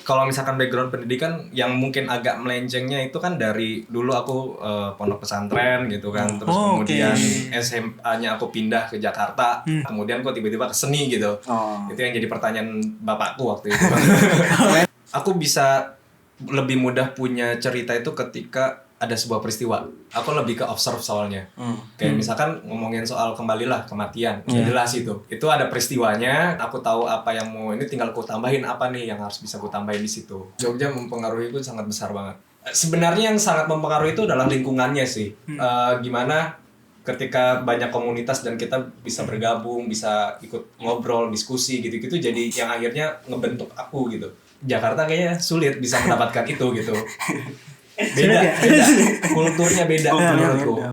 kalau misalkan background pendidikan yang mungkin agak melencengnya itu kan dari dulu aku pondok pesantren gitu kan, terus kemudian SMA-nya aku pindah ke Jakarta, kemudian kok tiba-tiba ke seni gitu. Itu yang jadi pertanyaan bapakku waktu itu. Aku bisa lebih mudah punya cerita itu ketika ada sebuah peristiwa. Aku lebih ke observe soalnya. Kayak misalkan ngomongin soal kembalilah kematian. Jelas itu. Itu ada peristiwanya, aku tahu apa yang mau ini, tinggal ku tambahin apa nih yang harus bisa ku tambahin di situ. Jogja mempengaruhi itu sangat besar banget. Sebenarnya yang sangat mempengaruhi itu adalah lingkungannya sih. Gimana ketika banyak komunitas dan kita bisa bergabung, bisa ikut ngobrol, diskusi gitu-gitu, jadi yang akhirnya ngebentuk aku gitu. Jakarta kayaknya sulit bisa mendapatkan itu gitu. Beda. Kulturnya beda menurutku.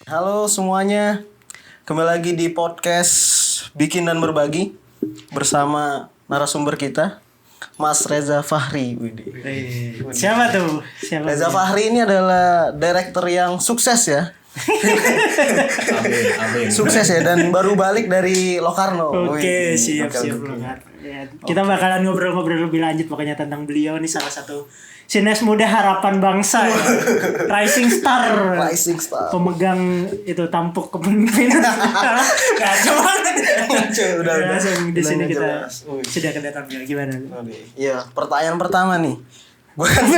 Halo semuanya, kembali lagi di podcast Bikin dan Berbagi bersama narasumber kita, Mas Reza Fahri. Siapa tuh? Reza Fahri ini adalah direktur yang sukses ya. Amin. Sukses ya, dan baru balik dari Locarno. Oke, siap Locarno. Ya, kita bakalan ngobrol-ngobrol lebih lanjut pokoknya tentang beliau nih, salah satu sinias muda harapan bangsa ya. Rising Star. Pemegang itu tampuk kepemimpinan. Kacau banget. Udah. Langsung di sini kita sudah kedatangan beliau. Gimana? Iya, pertanyaan pertama nih. Gua kan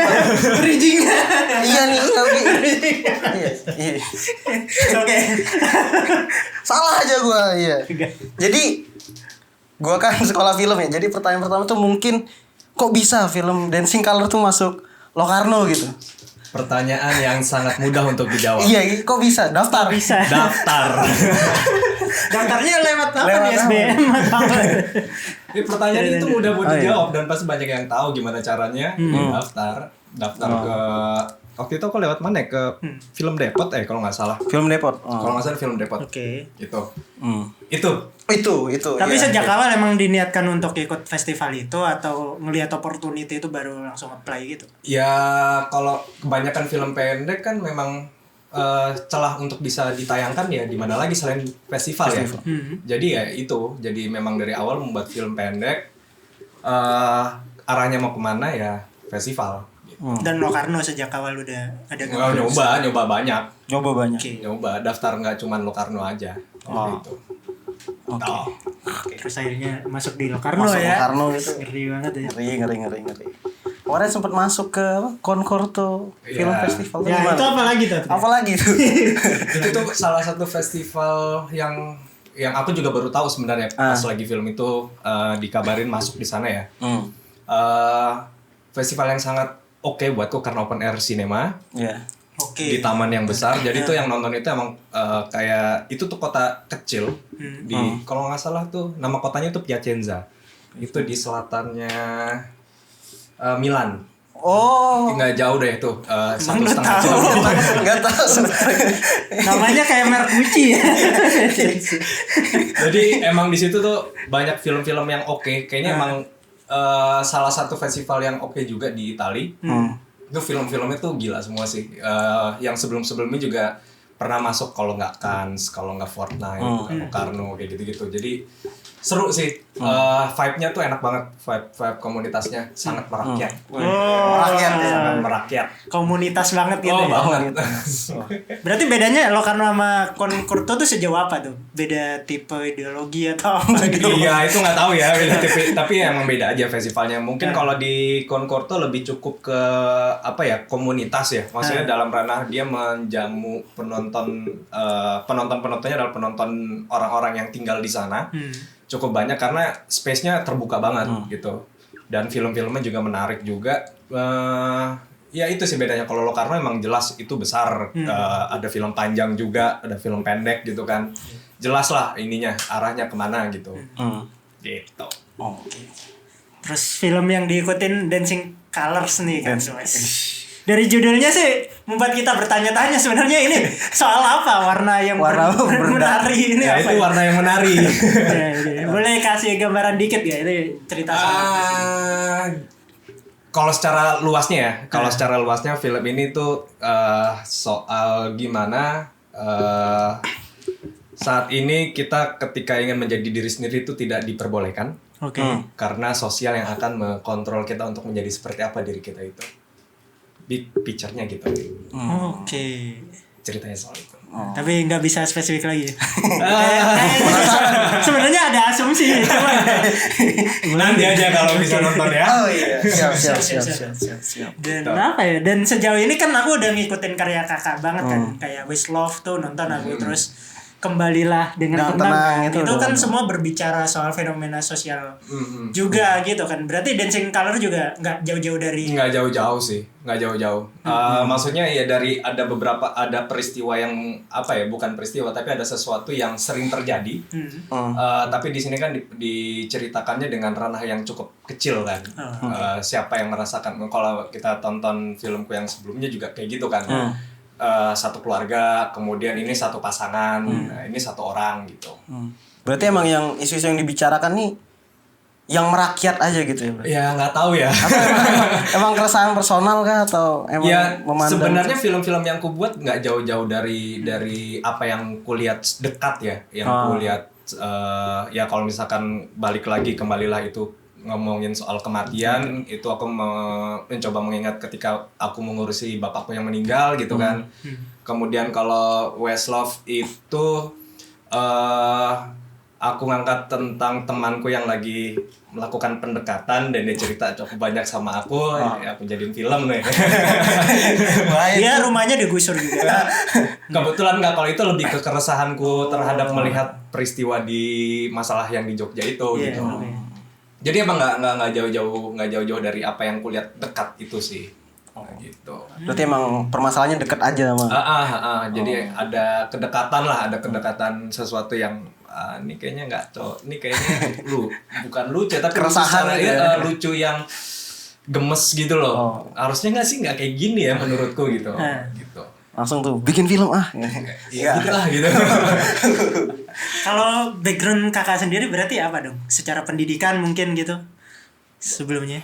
Bridging. Iya nih, Iya. Oke. Salah aja gua, iya. Jadi gua kan sekolah film ya. Jadi pertanyaan pertama tuh mungkin kok bisa film Dancing Color tuh masuk Locarno gitu? Pertanyaan yang sangat mudah untuk dijawab. Iya, kok bisa? Daftar. Daftar. Daftarnya lewat apa di SBM atau apa? Ini pertanyaan itu mudah buat dijawab dan pasti banyak yang tahu gimana caranya. Daftar ke waktu itu aku lewat mana ya? Ke Film Depot kalau nggak salah. Film Depot. Kalau nggak salah Film Depot. Oke. Itu. Tapi sejak awal emang diniatkan untuk ikut festival itu atau ngelihat opportunity itu baru langsung apply gitu? Ya kalau kebanyakan film pendek kan memang celah untuk bisa ditayangkan ya di mana lagi selain festival. Ya. Jadi ya itu. Jadi memang dari awal membuat film pendek arahnya mau kemana ya festival. Dan Locarno sejak awal udah ada nyoba banyak. Okay. Nyoba daftar nggak cuma Locarno aja. Gitu. Terus akhirnya masuk di Locarno ya. Locarno itu ngeri banget ya. Ngeri. Kemarin sempat masuk ke Concordo Film Festival. Ya, itu apa lagi tuh? Itu tuh salah satu festival yang aku juga baru tahu sebenarnya pas lagi film itu dikabarin masuk di sana ya. Festival yang sangat oke buatku karena open air cinema. Di taman yang besar. Jadi tuh yang nonton itu emang kayak itu tuh kota kecil di kalau nggak salah tuh nama kotanya tuh Piacenza. Itu di selatannya Milan. Nggak jauh deh tuh 1,5 jam. Nggak tahu sebenarnya. Namanya kayak merek Gucci ya. Jadi emang di situ tuh banyak film-film yang oke. Kayaknya emang salah satu festival yang oke juga di Itali. Itu film-filmnya tuh gila semua sih. Yang sebelum-sebelumnya juga pernah masuk kalau nggak Cannes, kalau nggak Fortnite, Locarno kayak gitu-gitu. Jadi seru sih. Vibe-nya tuh enak banget. Vibe komunitasnya sangat merakyat. Sangat merakyat. Komunitas banget gitu. Banget. Berarti bedanya Locarno sama Concordo tuh sejauh apa tuh? Beda tipe ideologi atau apa gitu? Iya, itu nggak tahu ya beda tipe. Tapi emang beda aja festivalnya. Mungkin kalau di Concordo lebih cukup ke apa ya, komunitas ya. Maksudnya dalam ranah dia menjamu penontonnya adalah penonton orang-orang yang tinggal di sana. Cukup banyak karena space-nya terbuka banget gitu. Dan film-filmnya juga menarik juga. Ya itu sih bedanya. Kalau Locarno emang jelas itu besar. Ada film panjang juga, ada film pendek gitu kan. Jelas lah ininya, arahnya kemana gitu. Gitu. Terus film yang diikutin Dancing Colors nih kan. Dari judulnya sih membuat kita bertanya-tanya sebenarnya ini soal apa warna yang menari ini ya, apa? Itu warna yang menari. Boleh kasih gambaran dikit ya ini cerita soal kalau secara luasnya film ini tuh soal gimana saat ini kita ketika ingin menjadi diri sendiri itu tidak diperbolehkan. Karena sosial yang akan mengontrol kita untuk menjadi seperti apa diri kita itu. Big picture-nya gitu. Ceritanya soal itu. Tapi nggak bisa spesifik lagi. Sebenarnya ada asumsi, cuma nanti aja kalau bisa nonton ya. Oh iya. Siap. Dan apa ya? Dan sejauh ini kan aku udah ngikutin karya kakak banget kan, kayak With Love tuh nonton aku terus Kembalilah dengan tenang. Itu kan semua berbicara soal fenomena sosial juga gitu kan. Berarti Dancing Color juga nggak jauh-jauh dari. Nggak jauh-jauh sih, nggak jauh-jauh. Maksudnya ya dari ada peristiwa yang apa ya, bukan peristiwa tapi ada sesuatu yang sering terjadi. Tapi di sini kan diceritakannya dengan ranah yang cukup kecil kan. Siapa yang merasakan? Kalau kita tonton filmku yang sebelumnya juga kayak gitu kan. Satu keluarga, kemudian ini satu pasangan, nah ini satu orang gitu. Berarti emang yang isu-isu yang dibicarakan nih yang merakyat aja gitu ya? Ya nggak tahu ya. emang keresahan personal kah atau emang ya, memandang? Sebenarnya film-film yang ku buat nggak jauh-jauh dari apa yang kulihat dekat ya, yang kulihat ya kalau misalkan kembalilah itu ngomongin soal kematian, itu aku mencoba mengingat ketika aku mengurusi bapakku yang meninggal gitu kan. Kemudian kalau Westlife itu aku ngangkat tentang temanku yang lagi melakukan pendekatan dan dia cerita cukup banyak sama aku, ya aku jadiin film nih. Dia rumahnya digusur juga. Kebetulan nggak, kalau itu lebih ke keresahanku terhadap melihat peristiwa di masalah yang di Jogja itu gitu. Jadi emang nggak jauh-jauh dari apa yang kulihat dekat itu sih. Gitu. Berarti emang permasalahannya dekat aja sama. Jadi ada kedekatan sesuatu yang ini kayaknya nggak ini kayaknya bukan lucu tapi keresahan lucu yang gemes gitu loh. Harusnya nggak kayak gini ya menurutku gitu. Gitu. Langsung tuh bikin film Iya gitu lah gitu. Kalau background kakak sendiri berarti apa dong? Secara pendidikan mungkin gitu sebelumnya?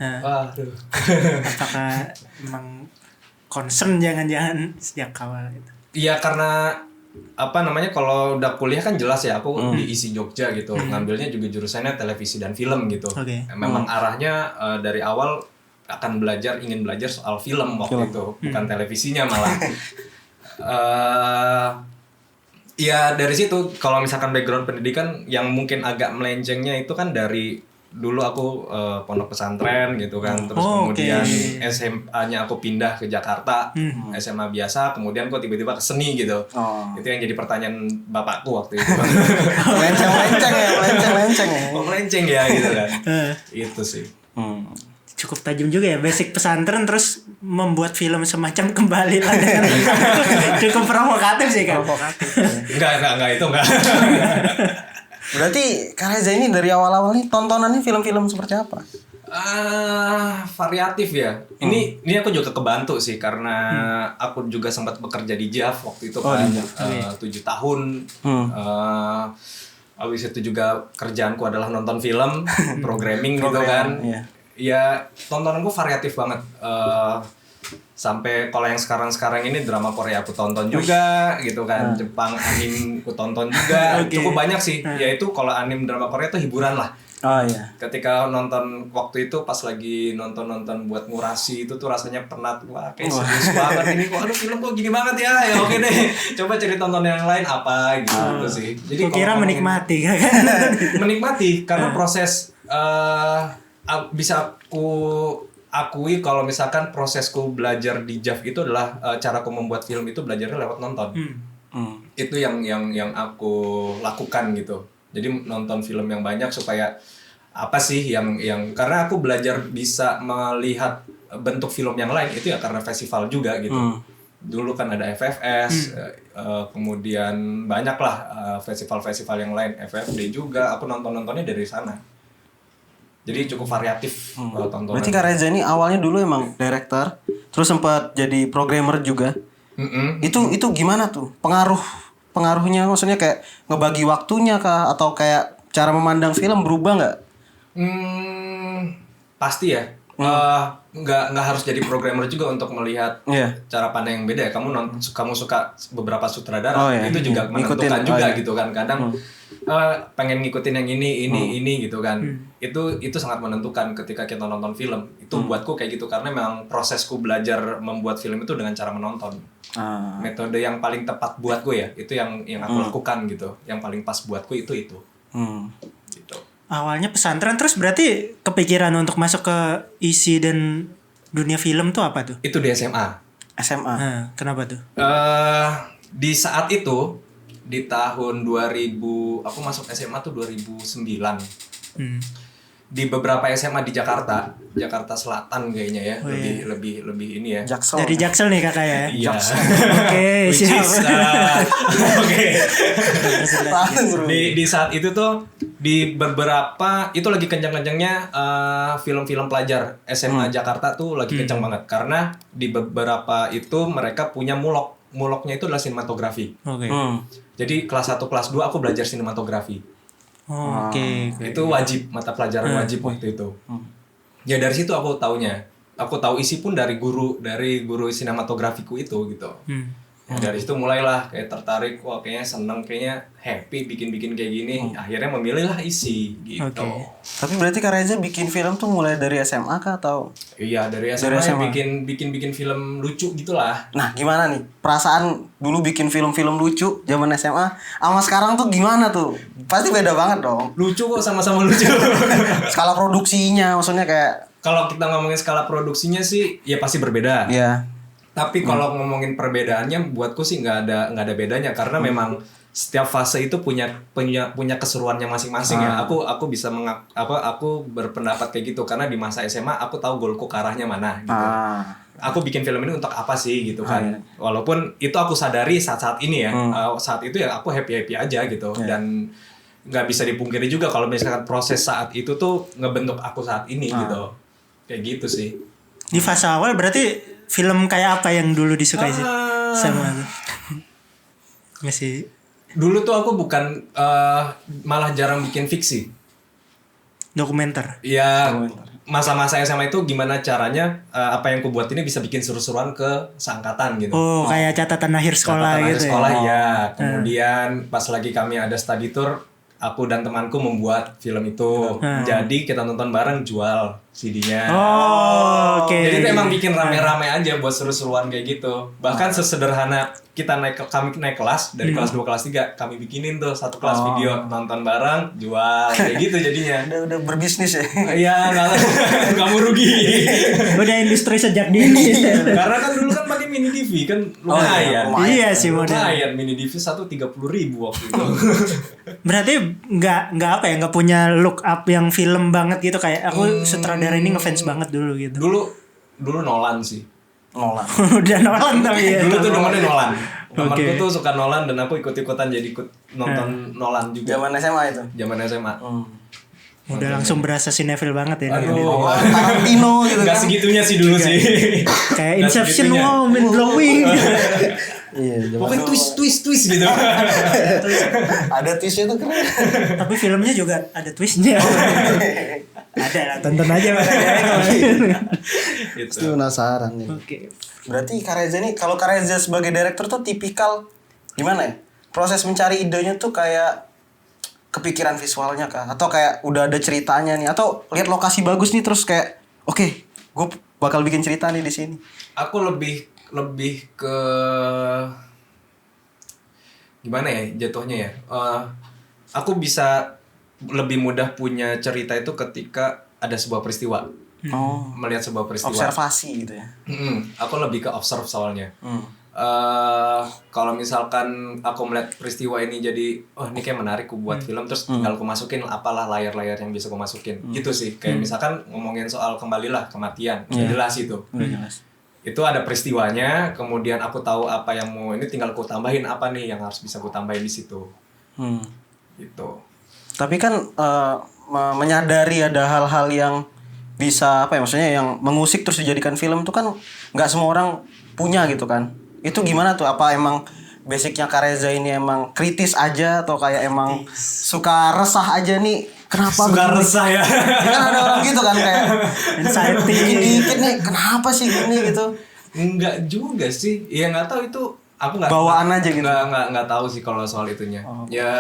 Waduh. Apakah emang concern jangan-jangan sejak awal gitu? Iya, karena kalau udah kuliah kan jelas ya aku di ISI Jogja gitu. Ngambilnya juga jurusannya televisi dan film gitu. Memang arahnya dari awal ingin belajar soal film waktu itu, bukan televisinya malah. Ya dari situ kalau misalkan background pendidikan yang mungkin agak melencengnya itu kan dari dulu aku pondok pesantren gitu kan, terus kemudian SMA-nya aku pindah ke Jakarta, SMA biasa, kemudian kok tiba-tiba ke seni gitu. Itu yang jadi pertanyaan bapakku waktu itu. Melenceng ya gitu kan. Itu sih. Cukup tajam juga ya, basic pesantren terus membuat film semacam Kembalilah dengan cukup provokatif sih kan. Enggak itu enggak. Berarti Kak Reza ini dari awal-awal nih tontonannya film-film seperti apa? Variatif ya. Ini aku juga kebantu sih karena aku juga sempat bekerja di JAV waktu itu kan 7 tahun. Habis itu juga kerjaanku adalah nonton film, programming gitu kan. Ya tontonanku variatif banget. Sampai kalau yang sekarang ini drama Korea aku tonton juga gitu kan, Jepang anime aku tonton juga. Cukup banyak sih. Yaitu kalau anime drama Korea itu hiburan lah. Ketika nonton waktu itu pas lagi nonton buat ngurasi itu tuh rasanya penat. Wah kayak serius banget ini kok, film kok gini banget ya. Ya oke deh, coba cari tonton yang lain apa gitu sih. Jadi kira menikmati kan? Menikmati karena proses bisa aku akui kalau misalkan prosesku belajar di JAV itu adalah caraku membuat film itu belajarnya lewat nonton. Itu yang aku lakukan gitu. Jadi nonton film yang banyak supaya apa sih yang karena aku belajar bisa melihat bentuk film yang lain itu ya karena festival juga gitu. Dulu kan ada FFS, kemudian banyaklah festival-festival yang lain, FFD juga. Aku nontonnya dari sana. Jadi cukup variatif tontonan. Berarti Kak Reza ini awalnya dulu emang director, terus sempat jadi programmer juga. Itu gimana tuh? Pengaruhnya maksudnya kayak ngebagi waktunya kah atau kayak cara memandang film berubah nggak? Pasti ya. Nggak harus jadi programmer juga untuk melihat cara pandang yang beda ya. Kamu suka beberapa sutradara, itu juga menentukan juga gitu kan. Kadang pengen ngikutin yang ini gitu kan. Itu sangat menentukan ketika kita nonton film. Itu buatku kayak gitu karena memang prosesku belajar membuat film itu dengan cara menonton. Metode yang paling tepat buatku ya, itu yang aku lakukan gitu. Yang paling pas buatku itu. Gitu. Awalnya pesantren terus berarti kepikiran untuk masuk ke isi dan dunia film tuh apa tuh? Itu di SMA. Nah, kenapa tuh? Di saat itu di tahun 2000 aku masuk SMA tuh 2009. Di beberapa SMA di Jakarta Selatan kayaknya ya. Lebih ini ya. Jaksel. Dari Jaksel nih kakak ya. Iya. Oke, siap. Oke. Di saat itu tuh di beberapa itu lagi kencang-kencangnya film-film pelajar SMA Jakarta tuh lagi kencang banget karena di beberapa itu mereka punya muloknya itu adalah sinematografi. Jadi kelas 1 kelas 2 aku belajar sinematografi. Itu wajib, mata pelajaran wajib waktu itu. Ya dari situ aku taunya. Aku tahu isi pun dari guru sinematografiku itu gitu. Dari situ mulailah kayak tertarik, wah kayaknya seneng, kayaknya happy bikin kayak gini. Akhirnya memilihlah isi gitu. Tapi berarti Kak Reza bikin film tuh mulai dari SMA kah atau? Iya dari SMA. bikin film lucu gitulah. Nah gimana nih perasaan dulu bikin film-film lucu zaman SMA sama sekarang tuh gimana tuh? Pasti beda banget dong. Lucu kok, sama-sama lucu. Skala produksinya maksudnya kayak. Kalau kita ngomongin skala produksinya sih ya pasti berbeda. Iya. Tapi kalau ngomongin perbedaannya buatku sih nggak ada bedanya karena memang setiap fase itu punya keseruannya masing-masing ya. Aku bisa aku berpendapat kayak gitu karena di masa SMA aku tahu goalku ke arahnya mana gitu. Aku bikin film ini untuk apa sih gitu kan. Walaupun itu aku sadari saat ini ya. Saat itu ya aku happy aja gitu dan nggak bisa dipungkiri juga kalau misalkan proses saat itu tuh ngebentuk aku saat ini gitu. Kayak gitu sih. Di fase awal berarti film kayak apa yang dulu disukai sih sama aku? Masih. Dulu tuh aku bukan malah jarang bikin fiksi. Dokumenter. Iya. Masa-masa SMA itu gimana caranya apa yang aku buat ini bisa bikin seru-seruan ke seangkatan gitu. Kayak catatan akhir sekolah catatan gitu. Akhir sekolah ya. Kemudian pas lagi kami ada study tour, aku dan temanku membuat film itu. Jadi kita nonton bareng, jual CD-nya. Jadi itu emang bikin rame-rame aja buat seru-seruan kayak gitu. Bahkan sesederhana kami naik kelas dari kelas 2 kelas 3 kami bikinin tuh satu kelas video, nonton bareng, jual kayak gitu jadinya. Udah berbisnis ya. Iya, enggak mau rugi. Udah industri sejak dini. Karena kan dulu kan pakai mini DV kan lumayan. Iya sih lumayan mini DV 30.000 waktu itu. Berarti nggak nggak punya look up yang film banget gitu kayak aku sutradara ini ngefans banget dulu gitu. Dulu Nolan sih. Udah Nolan tapi ya. Dulu tuh demennya Nolan. Temanku tuh suka Nolan dan aku ikut-ikutan jadi nonton Nolan juga. Zaman SMA itu. Zaman SMA. Udah langsung berasa sinetfil banget ya. Tarantino gitu kan. Gak segitunya sih dulu sih. Kayak Inception, wow, mind blowing. Iya, pokoknya twist gitu. Ada twistnya tuh keren. Tapi filmnya juga ada twistnya. Ada lah, tonton aja makanya. Itu penasaran nih. Oke. Berarti Kak Reza nih, kalau Kak Reza sebagai director tuh tipikal gimana ya? Proses mencari idenya tuh kayak kepikiran visualnya kah? Atau kayak udah ada ceritanya nih? Atau lihat lokasi bagus nih terus kayak oke, gue bakal bikin cerita nih di sini. Aku lebih ke gimana ya jatuhnya ya? Aku bisa lebih mudah punya cerita itu ketika ada sebuah peristiwa. Melihat sebuah peristiwa. Observasi gitu ya. Aku lebih ke observe soalnya. Kalau misalkan aku melihat peristiwa ini jadi ini kayak menarik aku buat film terus tinggal aku masukin apalah layar-layar yang bisa aku masukin. Gitu sih. Kayak misalkan ngomongin soal kembalilah kematian. Jelas itu. Jelas. Itu ada peristiwanya, kemudian aku tahu apa yang mau ini tinggal aku tambahin apa nih yang harus bisa aku tambahin di situ. Gitu. Tapi kan menyadari ada hal-hal yang bisa apa ya, maksudnya yang mengusik terus dijadikan film tuh kan nggak semua orang punya gitu kan. Itu gimana tuh? Apa emang basicnya Kak Reza ini emang kritis aja atau kayak emang suka resah aja nih? Kenapa suka begini? resah ya? Ya kan ada orang gitu kan kayak anxiety dikit-dikit nih, kenapa sih gini gitu? Enggak juga sih. Ya nggak tahu itu, aku nggak Bawaan aja gitu. Nggak tahu sih kalau soal itunya. Ya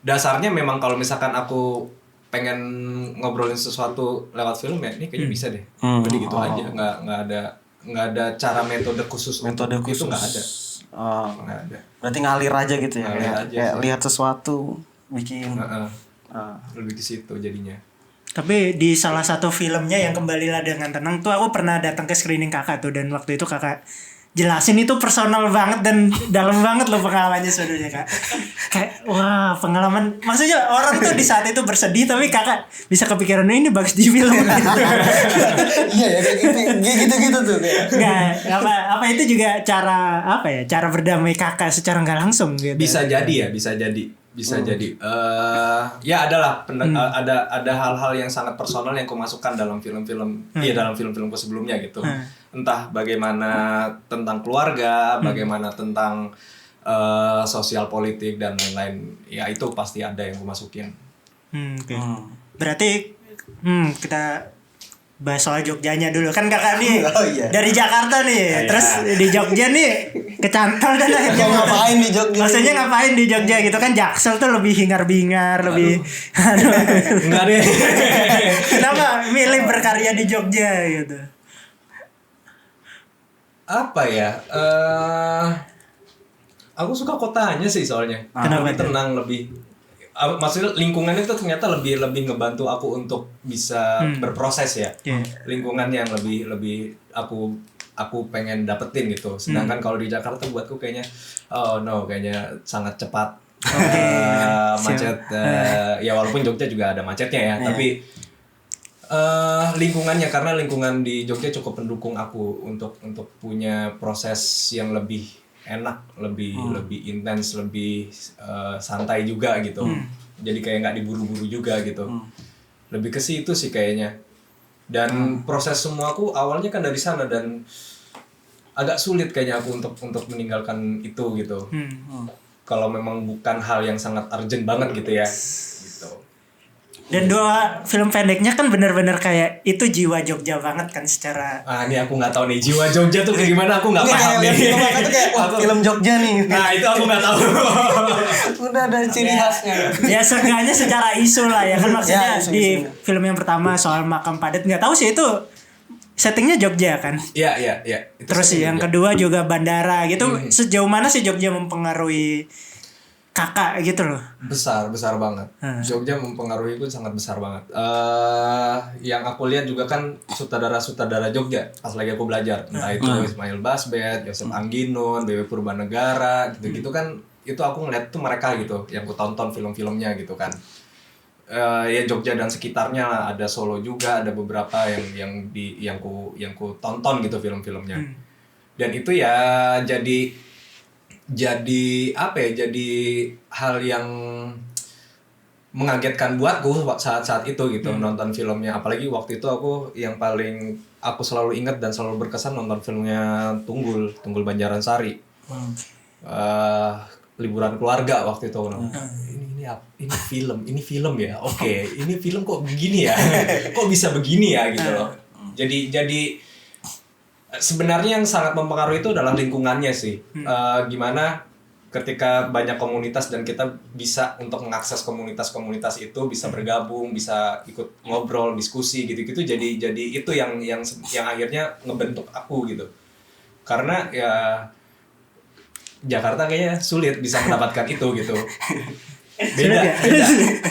dasarnya memang kalau misalkan aku pengen ngobrolin sesuatu lewat film ya ini kayaknya bisa deh. Jadi gitu aja, nggak ada cara metode khusus Metode untuk khusus. itu nggak ada. Nggak ada. Berarti ngalir aja gitu ya. Ngalir aja Kayak sih. lihat sesuatu bikin. Lebih ke situ jadinya. tapi di salah satu filmnya yang Kembalilah Dengan Tenang tuh aku pernah datang ke screening kakak tuh, dan waktu itu kakak jelasin itu personal banget dan dalam banget loh pengalamannya sebenarnya kak. Kayak wah pengalaman, maksudnya orang tuh di saat itu bersedih tapi kakak bisa kepikiran ini bagus di film. Iya ya kayak gitu tuh kayak. Nggak, apa itu juga cara apa ya, cara berdamai kakak secara nggak langsung gitu. Bisa jadi. Ya adalah ada hal-hal yang sangat personal yang kumasukkan dalam film-film dalam film-filmku sebelumnya gitu. Entah bagaimana tentang keluarga, bagaimana tentang sosial politik dan lain-lain. Ya itu pasti ada yang kumasukin. Oke. Berarti kita bahas soal Jogjanya dulu kan kakak nih dari Jakarta nih, terus di Jogja nih kecantol dan akhirnya ngapain di Jogja? Maksudnya ngapain di Jogja gitu kan? Jaksel tuh lebih hingar-bingar, lebih Enggak deh. Kenapa milih berkarya di Jogja gitu? Apa ya? Aku suka kotanya sih soalnya. Kenapa Lebih tenang, lebih maksudnya lingkungan itu ternyata lebih ngebantu aku untuk bisa berproses ya. Lingkungan yang lebih aku pengen dapetin gitu. Sedangkan kalau di Jakarta buatku kayaknya kayaknya sangat cepat. Macet. Ya walaupun Jogja juga ada macetnya ya, tapi lingkungannya, karena lingkungan di Jogja cukup mendukung aku untuk punya proses yang lebih enak, lebih intens, lebih santai juga gitu. Jadi kayak nggak diburu-buru juga gitu. Lebih ke situ sih kayaknya. Dan proses semua aku awalnya kan dari sana dan agak sulit kayaknya aku untuk meninggalkan itu gitu. Kalau memang bukan hal yang sangat urgent banget gitu ya. Gitu. Dan 2 film pendeknya kan benar-benar kayak itu jiwa Jogja banget kan secara. Ini aku nggak tahu nih jiwa Jogja tuh kayak gimana, aku nggak paham nih. Film Jogja nih. Nah itu aku nggak tahu. Udah ada ciri khasnya. Ya seenggaknya secara isu lah ya kan, maksudnya Ya, isu-isunya. di film yang pertama soal makam padat nggak tahu sih itu settingnya Jogja kan. Iya. Terus yang kedua juga bandara gitu. Sejauh mana sih Jogja mempengaruhi kakak gitu loh? Besar banget. Jogja mempengaruhiku sangat besar banget. Yang aku lihat juga kan sutradara Jogja pas lagi aku belajar, entah itu Ismail Basbet, Yosef Angginun, BW Purbanegara, gitu-gitu kan, itu aku ngeliat tuh mereka gitu, yang ku tonton film-filmnya gitu kan. Ya Jogja dan sekitarnya lah, ada Solo juga, ada beberapa yang ku tonton gitu film-filmnya. Dan itu ya jadi apa ya, jadi hal yang mengagetkan buatku saat itu gitu, nonton filmnya. Apalagi waktu itu aku yang paling aku selalu ingat dan selalu berkesan nonton filmnya Tunggul Banjarsari. Liburan keluarga waktu itu. Ini film ya. Oke, ini film kok begini ya. Kok bisa begini ya gitu loh. Jadi sebenarnya yang sangat mempengaruhi itu adalah lingkungannya sih. Gimana ketika banyak komunitas dan kita bisa untuk mengakses komunitas-komunitas itu, bisa bergabung, bisa ikut ngobrol, diskusi gitu-gitu. Jadi itu yang akhirnya ngebentuk aku gitu. Karena ya Jakarta kayaknya sulit bisa mendapatkan itu gitu. Beda.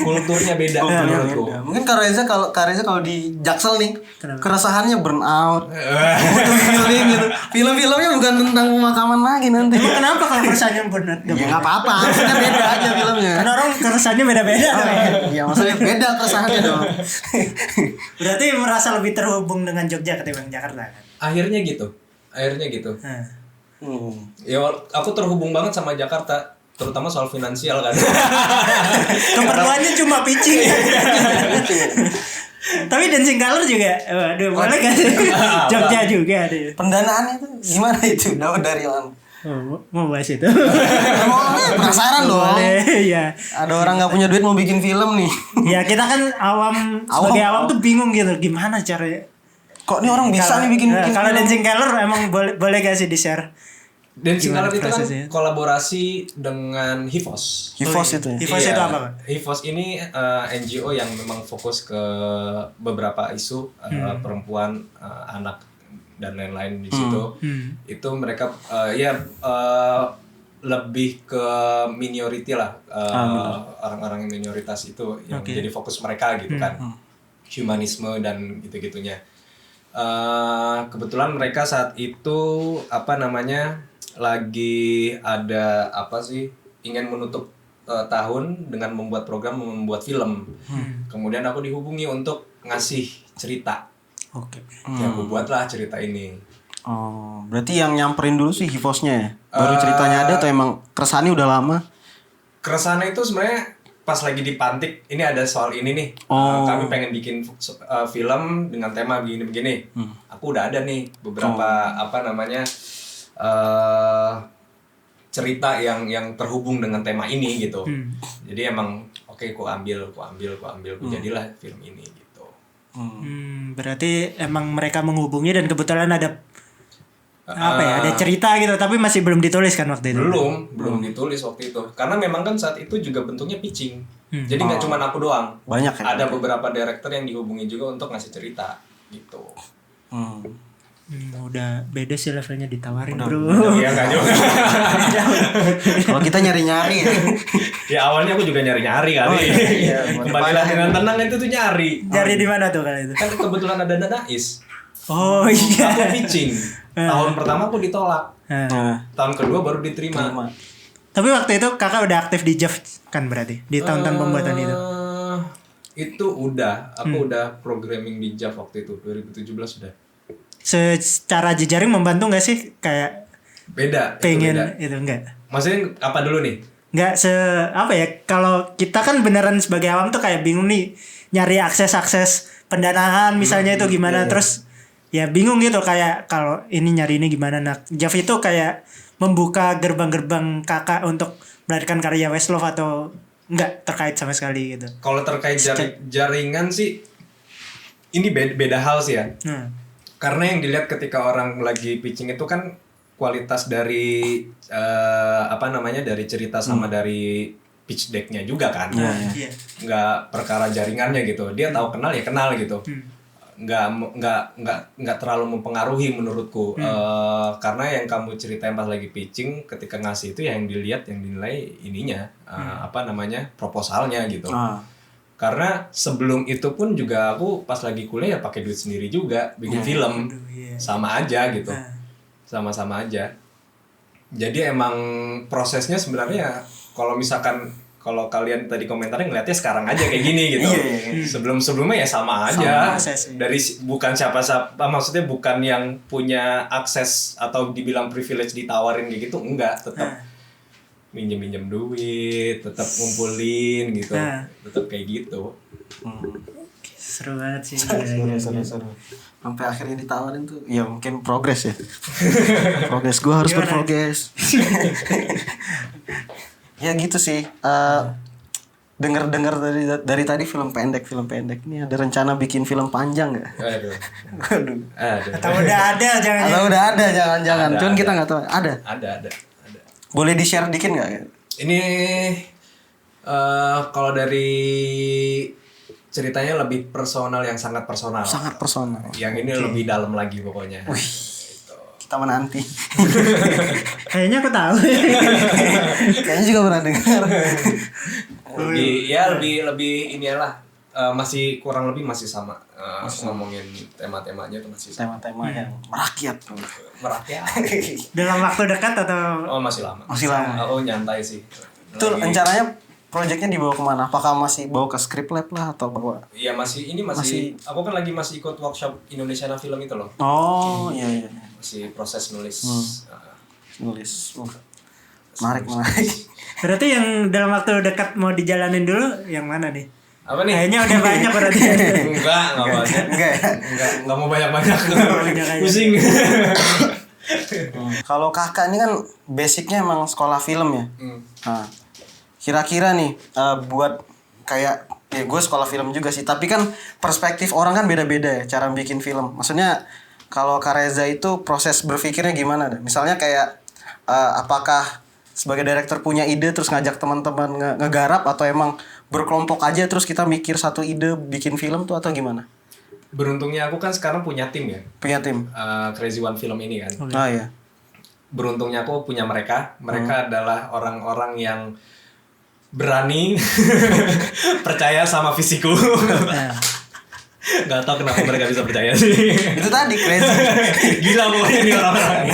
Kulturnya beda menurutku. Mungkin Kak Reza kalau di Jaksel nih, keresahannya burnout, butuh healing gitu. Film-filmnya bukan tentang pemakaman lagi nanti. Emang kenapa kalau keresahannya benar? Ya nggak apa-apa, maksudnya beda aja filmnya. Kan orang keresahannya beda-beda. Iya, maksudnya beda keresahannya dong. Berarti merasa lebih terhubung dengan Jogja ketimbang Jakarta kan? Akhirnya gitu. Ya aku terhubung banget sama Jakarta. terutama soal finansial kan. Keperluannya cuma pitching. Tapi Dancing Color juga, waduh, boleh kan? Jogja juga deh. Pendanaannya tuh gimana itu? Dapat dari mana? Oh, mau bahas itu? Penasaran dong. Boleh, ya. Ada orang nggak punya duit mau bikin film nih. Ya kita kan sebagai awam tuh bingung gitu, gimana caranya? Kok nih orang bisa nih bikin kalau film? Dancing Color emang boleh gak sih di-share? Dancing Color itu kan prosesnya? kolaborasi dengan HIVOS. HIVOS itu ya? HIVOS itu apa, Pak? HIVOS ini NGO yang memang fokus ke beberapa isu perempuan, anak dan lain-lain di situ. Itu mereka lebih ke minority lah, orang-orang yang minoritas itu yang jadi fokus mereka gitu kan. Humanisme dan gitu-gitunya. Kebetulan mereka saat itu lagi ada ingin menutup tahun dengan membuat program membuat film. Kemudian aku dihubungi untuk ngasih cerita. Oke. Ya aku buatlah cerita ini. Oh, berarti yang nyamperin dulu sih HIVOS-nya ya? Baru ceritanya ada atau emang keresahannya udah lama? Keresahannya itu sebenarnya pas lagi dipantik, ini ada soal ini nih. Kami pengen bikin film dengan tema begini-begini. Aku udah ada nih beberapa cerita yang terhubung dengan tema ini gitu. Jadi emang ku ambil, jadilah film ini gitu. Berarti emang mereka menghubungi dan kebetulan ada ada cerita gitu, tapi masih belum ditulis kan waktu itu? Belum ditulis waktu itu. Karena memang kan saat itu juga bentuknya pitching. Jadi nggak cuma aku doang. Banyak ya? Ada beberapa director yang dihubungi juga untuk ngasih cerita gitu. Udah beda sih levelnya ditawarin, bro. Iya nggak juga. Kalau kita nyari-nyari ya. Ya awalnya aku juga nyari-nyari kali. Kembalilah dengan tenang itu tuh nyari. Nyari di mana tuh kali itu? Kan kebetulan ada Nais. Oh iya. Aku pitching. Tahun pertama aku ditolak. Tahun kedua baru diterima. Tapi waktu itu kakak udah aktif di JAV kan berarti? Di tahun-tahun pembuatan itu? Itu udah. Aku udah programming di JAV waktu itu. 2017 udah. Secara jejaring membantu gak sih? Kayak beda. pengen itu enggak? Maksudnya apa dulu nih? Enggak kalau kita kan beneran sebagai awam tuh kayak bingung nih nyari akses pendanaan misalnya itu gimana, terus ya bingung gitu kayak kalau ini nyari ini gimana. Nah, JAV itu kayak membuka gerbang-gerbang kakak untuk melahirkan karya Westlove atau enggak terkait sama sekali gitu. Kalau terkait jaringan sih ini beda hal sih ya. Karena yang dilihat ketika orang lagi pitching itu kan kualitas dari dari cerita sama dari pitch decknya juga kan. Nggak perkara jaringannya gitu. Dia tahu kenal ya kenal gitu. Nggak terlalu mempengaruhi menurutku. Karena yang kamu ceritain pas lagi pitching ketika ngasih itu yang dilihat yang dinilai ininya proposalnya gitu. Karena sebelum itu pun juga aku pas lagi kuliah ya pakai duit sendiri juga bikin film. Sama aja gitu. Sama-sama aja. Jadi emang prosesnya sebenarnya kalau kalian tadi komentarnya ngeliatnya sekarang aja kayak gini gitu. Sebelum-sebelumnya ya sama aja. Dari bukan siapa-siapa, maksudnya bukan yang punya akses atau dibilang privilege ditawarin kayak gitu, enggak, tetap minjem duit, tetap ngumpulin gitu, tetap kayak gitu. Seru banget sih. Seru. Sampai akhirnya ditawarin tuh, ya mungkin progres ya. Progres, gue harus berprogres. Ya gitu sih. Dengar dari tadi film pendek ini ada rencana bikin film panjang nggak? Aduh. Atau udah ada jangan. Cuman kita nggak tahu. Ada. Boleh di-share dikit nggak? Ini kalau dari ceritanya lebih personal, yang sangat personal. Sangat personal. Yang ini lebih dalam lagi pokoknya. Wih, kita menanti. Kayaknya aku tahu. Kayaknya juga pernah dengar. lebih inilah. Masih kurang lebih masih sama. Ngomongin tema-temanya tuh masih sama. Tema-tema yang merakyat. Dalam waktu dekat atau? Oh masih lama. Oh nyantai sih. Itu rencananya proyeknya dibawa kemana? Apakah masih bawa ke script lab lah atau bawa? Iya masih. Aku kan lagi masih ikut workshop Indonesia Film itu loh. Oh iya. Masih proses nulis. Nulis. Menarik. Berarti yang dalam waktu dekat mau dijalanin dulu yang mana nih? Apa nih? Kayaknya udah banyak berarti. Enggak banyak. Enggak mau banyak-banyak. Pusing. Kalau kakak ini kan basicnya emang sekolah film ya. Nah, kira-kira nih buat kayak ya gue sekolah film juga sih. Tapi kan perspektif orang kan beda-beda ya cara bikin film. Maksudnya kalau Kak Reza itu proses berpikirnya gimana? Misalnya kayak apakah sebagai director punya ide terus ngajak teman-teman ngegarap atau emang berkelompok aja terus kita mikir satu ide bikin film tuh atau gimana? Beruntungnya aku kan sekarang punya tim ya. Punya tim. Crazy One Film ini kan. Oh iya. Beruntungnya aku punya mereka. Mereka adalah orang-orang yang berani percaya sama visiku. Gak tau kenapa mereka bisa percaya sih. Itu tadi crazy. Gila pokoknya ini orang-orang.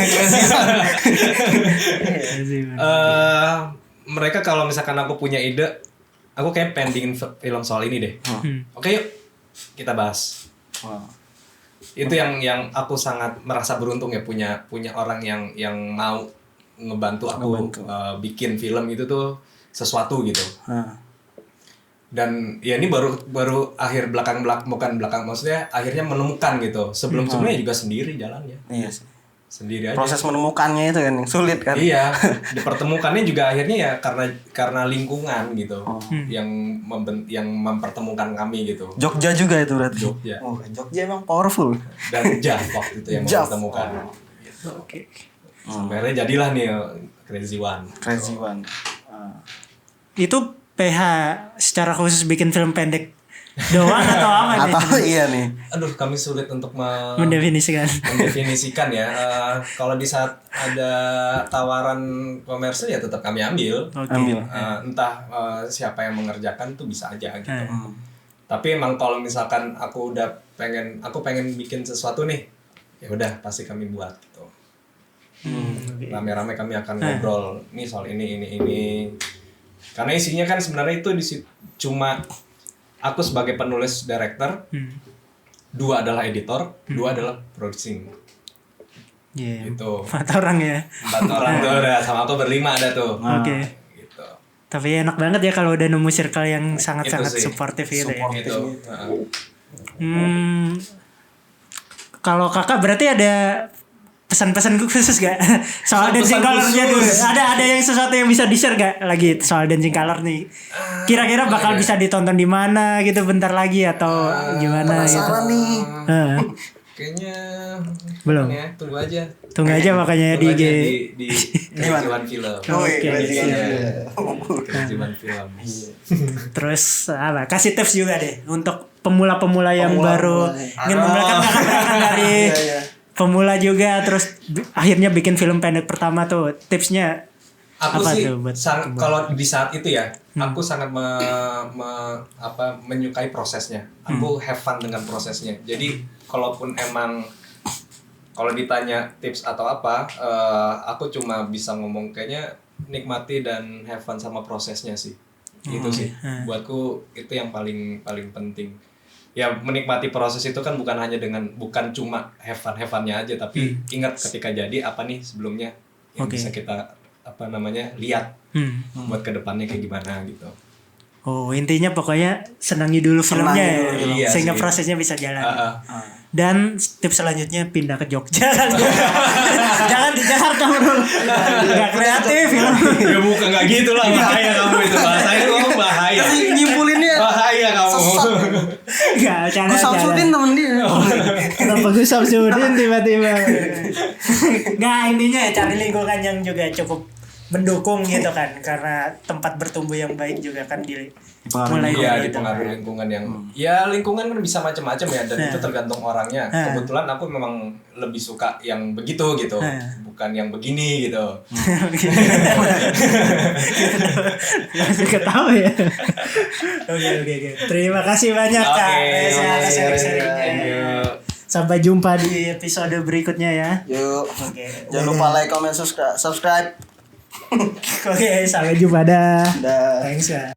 Mereka kalau misalkan aku punya ide, aku kayak pending film soal ini deh. Oke yuk kita bahas. Itu yang aku sangat merasa beruntung ya punya orang yang mau ngebantu aku bikin film itu tuh sesuatu gitu. Dan ya ini baru akhir bukan belakang maksudnya akhirnya menemukan gitu. Sebelumnya juga sendiri jalannya. Iya sih. Sendiri aja. Proses menemukannya itu kan yang sulit kan. Iya, dipertemukannya juga akhirnya ya karena lingkungan gitu. Yang mempertemukan kami gitu. Jogja juga itu berarti. Jogja. Oh, Jogja emang powerful. Dan Jav waktu itu yang mempertemukan. Gitu. Oke. Akhirnya jadilah nih Crazy One. Crazy One. Itu PH secara khusus bikin film pendek doang atau apa nih? Atau iya nih. Aduh, kami sulit untuk mendefinisikan ya. Kalau di saat ada tawaran komersil ya tetap kami ambil. Okay. Entah siapa yang mengerjakan tuh bisa aja gitu. Tapi emang kalau misalkan aku pengen bikin sesuatu nih, ya udah pasti kami buat gitu. Rame-rame kami akan ngobrol nih soal ini. Karena isinya kan sebenarnya itu cuma aku sebagai penulis director, 2 adalah editor, 2 adalah producing. Iya. Gitu. 4 orang ya. 4 orang tuh udah sama aku berlima ada tuh. Oke. Gitu. Tapi enak banget ya kalau udah nemu circle yang sangat-sangat suportif gitu ya. Gitu. Kalau kakak berarti ada pesan-pesan khusus gak? Soal Dancing Color-nya dulu. Ada yang sesuatu yang bisa di-share gak lagi soal Dancing Color nih? Kira-kira bakal bisa ditonton di mana gitu bentar lagi atau gimana gitu? Penasaran nih. Kayaknya belum. Ya, tunggu aja. Tunggu aja makanya di IG. Di Crazy One Film. Oke. Crazy One Film. Terus apa? Kasih tips juga deh untuk pemula-pemula yang baru ingin memulakan karir dari pemula juga terus akhirnya bikin film pendek pertama tuh tipsnya aku apa sih tuh buat kalau di saat itu ya aku sangat menyukai prosesnya. Aku have fun dengan prosesnya. Jadi kalaupun emang kalau ditanya tips atau apa, aku cuma bisa ngomong kayaknya nikmati dan have fun sama prosesnya sih. Itu sih. Buatku itu yang paling penting. Ya menikmati proses itu kan bukan cuma have fun-nya aja, tapi ingat ketika jadi apa nih sebelumnya yang bisa kita lihat buat kedepannya kayak gimana gitu. Oh intinya pokoknya senangi dulu filmnya ya, iya, sehingga sih. Prosesnya bisa jalan. Dan tips selanjutnya pindah ke Jogja. Jangan di Jakarta bro, nggak kreatif film. Ya bukan nggak gitu lah, bahaya kamu itu bahasanya kamu bahaya. Nyimpulinnya bahaya kamu. Nggak cara. Gue Samsudin temen dia. Kenapa gue Samsudin tiba-tiba? Nggak intinya ya cari lingkungan yang juga cukup mendukung gitu kan, karena tempat bertumbuh yang baik juga kan dipengaruhi lingkungan yang ya lingkungan kan bisa macam-macam ya, dan itu tergantung orangnya. Kebetulan aku memang lebih suka yang begitu gitu, bukan yang begini gitu. Masih ketawa ya. Oke. Terima kasih banyak Kak. Sampai jumpa di episode berikutnya ya. Yuk. Jangan lupa like, comment, subscribe. Oke, sampai jumpa dah. Dah. Thanks ya.